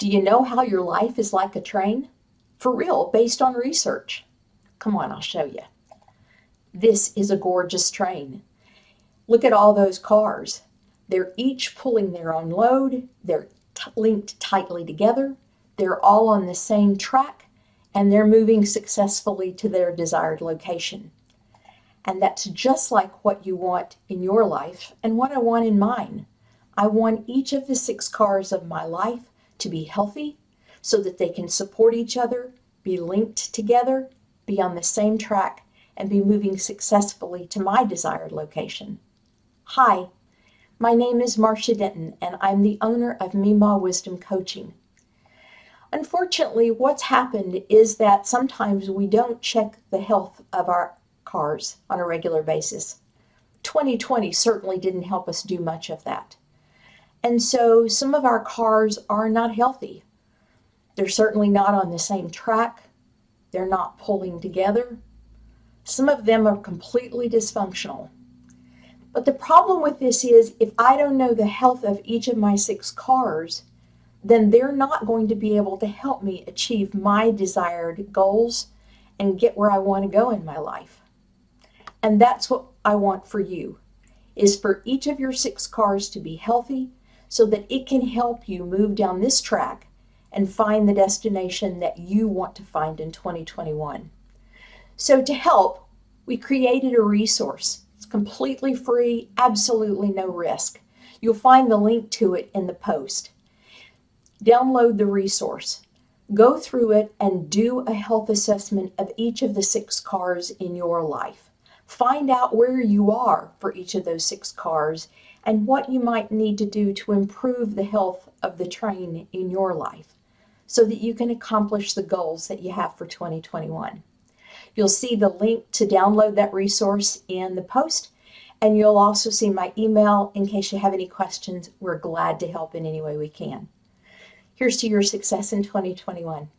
Do you know how your life is like a train? For real, based on research. Come on, I'll show you. This is a gorgeous train. Look at all those cars. They're each pulling their own load. They're linked tightly together. They're all on the same track, and they're moving successfully to their desired location. And that's just like what you want in your life and what I want in mine. I want each of the 6 cars of my life to be healthy so that they can support each other, be linked together, be on the same track, and be moving successfully to my desired location. Hi, my name is Marcia Denton, and I'm the owner of MemawWisdomCoaching. Unfortunately, what's happened is that sometimes we don't check the health of our cars on a regular basis. 2020 certainly didn't help us do much of that. And so some of our cars are not healthy. They're certainly not on the same track. They're not pulling together. Some of them are completely dysfunctional. But the problem with this is if I don't know the health of each of my 6 cars, then they're not going to be able to help me achieve my desired goals and get where I want to go in my life. And that's what I want for you, is for each of your 6 cars to be healthy so that it can help you move down this track and find the destination that you want to find in 2021. So to help, we created a resource. It's completely free, absolutely no risk. You'll find the link to it in the post. Download the resource. Go through it and do a health assessment of each of the 6 cars in your life. Find out where you are for each of those 6 cars and what you might need to do to improve the health of the train in your life so that you can accomplish the goals that you have for 2021. You'll see the link to download that resource in the post, and you'll also see my email in case you have any questions. We're glad to help in any way we can. Here's to your success in 2021.